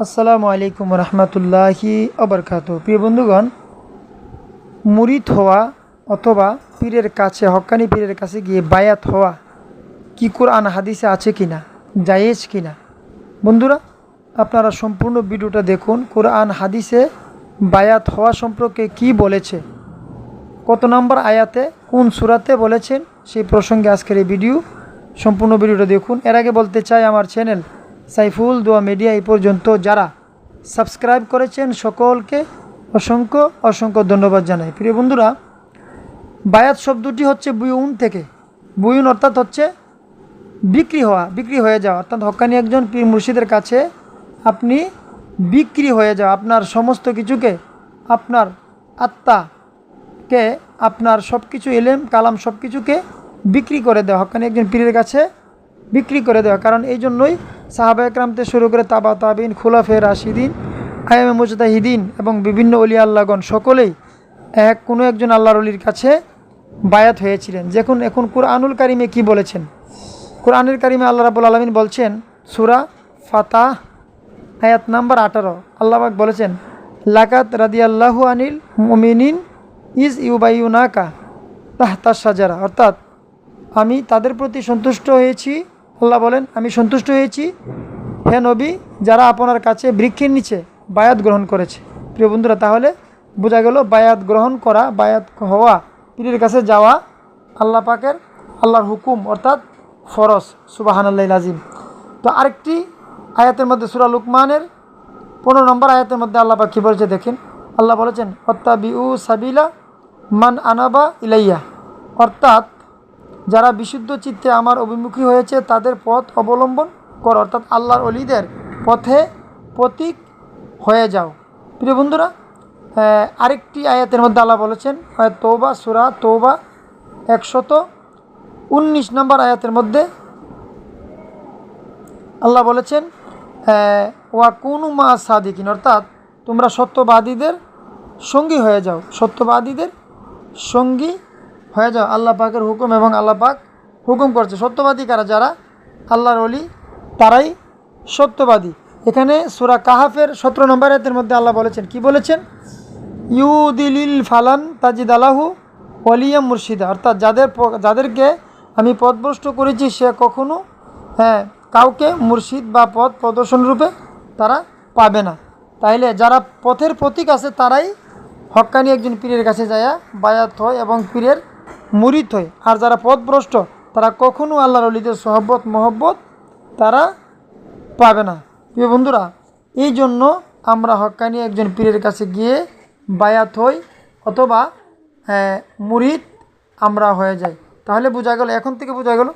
আসসালামু আলাইকুম রহমতুল্লাহি আবরকাত। প্রিয় বন্ধুগণ, মুরিদ হওয়া অথবা পীরের কাছে, হক্কানি পীরের কাছে গিয়ে বায়াত হওয়া কি কোরআন হাদিসে আছে কিনা, জায়েজ কিনা? বন্ধুরা, আপনারা সম্পূর্ণ ভিডিওটা দেখুন। কোরআন হাদিসে বায়াত হওয়া সম্পর্কে কি বলেছে, কত নম্বর আয়াতে, কোন সূরাতে বলেছেন, সেই প্রসঙ্গে আজকের এই ভিডিও। সম্পূর্ণ ভিডিওটা দেখুন। এর আগে বলতে চাই, আমার চ্যানেল সাইফুল দোয়া মিডিয়া এই পর্যন্ত যারা সাবস্ক্রাইব করেছেন সকলকে অসংখ্য অসংখ্য ধন্যবাদ জানাই। প্রিয় বন্ধুরা, বায়াত শব্দটি হচ্ছে বুয়ুন থেকে। বুয়ুন অর্থাৎ হচ্ছে বিক্রি হওয়া, বিক্রি হয়ে যাওয়া। অর্থাৎ হক্কানি একজন পীর মুর্শিদের কাছে আপনি বিক্রি হয়ে যাওয়া, আপনার সমস্ত কিছুকে, আপনার আত্মাকে, আপনার সব কিছু, এলেম কালাম সব কিছুকে বিক্রি করে দেওয়া, হক্কানি একজন পীরের কাছে বিক্রি করে দেওয়া। কারণ এই জন্যই সাহাবা একরামতে শুরু করে তাবা তাবিন, খুলাফে রাশিদিন, আইয়ামে মুজতাহিদিন এবং বিভিন্ন অলি আল্লাহগণ সকলেই কোনো একজন আল্লাহর অলির কাছে বায়াত হয়েছিলেন। এখন কুরআনুল কারিমে কি বলেছেন? কুরআনুল কারিমে আল্লাহ রাব্বুল আলামিন বলছেন, সূরা ফাতাহ আয়াত নাম্বার 18, আল্লাহ পাক বলেছেন, লাকাত রাদিয়াল্লাহু আনিল মুমিনিন ইজ ইউবাইয়ুনাকা তাহতা শাজারা। অর্থাৎ আমি তাদের প্রতি সন্তুষ্ট হয়েছি। আল্লাহ বলেন, আমি সন্তুষ্ট হয়েছি হে নবী, যারা আপনার কাছে বৃক্ষের নিচে বায়াত গ্রহণ করেছে। প্রিয় বন্ধুরা, তাহলে বোঝা গেল বায়াত গ্রহণ করা, বায়াত হওয়া, পীরের কাছে যাওয়া আল্লাহ পাকের, আল্লাহর হুকুম, অর্থাৎ ফরজ। সুবহানাল্লাহিল আযীম। তো আরেকটি আয়াতের মধ্যে, সূরা লুকমানের 15 নম্বর আয়াতের মধ্যে আল্লাহ পাক কী বলেছে দেখেন। আল্লাহ বলেছেন, অত্তাবিউ সাবিলা মান আনাবা ইলাইয়া। অর্থাৎ যারা বিশুদ্ধ চিত্তে আমার অভিমুখী হয়েছে তাদের পথ অবলম্বন করো। অর্থাৎ আল্লাহর অলিদের পথে পথিক হয়ে যাও। প্রিয় বন্ধুরা, আরেকটি আয়াতের মধ্যে আল্লাহ বলেছেন, তৌবা, সূরা তৌবা 119 নম্বর আয়াতের মধ্যে আল্লাহ বলেছেন, ওয়াকুনু মা সাদিকিন। অর্থাৎ তোমরা সত্যবাদীদের সঙ্গী হয়ে যাও, সত্যবাদীদের সঙ্গী হয়ে যাও। আল্লাহ পাকের হুকুম, এবং আল্লাহ পাক হুকুম করছে। সত্যবাদী কারা? যারা আল্লাহর ওলি, তারাই সত্যবাদী। এখানে সূরা কাহাফের 17 নম্বর আয়াতের মধ্যে আল্লাহ বলেছেন, কি বলেছেন? ইউদিলিল ফালান তাজিদ আলাহু ওয়ালিয়া মুর্শিদা। অর্থাৎ যাদেরকে আমি পথভ্রষ্ট করেছি, সে কখনো কাউকে মুর্শিদ বা পথ প্রদর্শন রূপে তারা পাবে না। তাইলে যারা পথের প্রতীক আছে তারাই হক্কানি একজন পীরের কাছে যায় বায়াত হয় এবং পীরের মুরিদ হয়। আর যারা পথভ্রষ্ট, তারা কখনো আল্লাহর ওলিদের সোহবত মহব্বত তারা পাবে না। প্রিয় বন্ধুরা, এই জন্য আমরা হক্কানি একজন পীরের কাছে গিয়ে বায়াত হই অথবা মুরিদ আমরা হয়ে যাই। তাহলে বোঝা গেল, এখন থেকে বোঝা গেল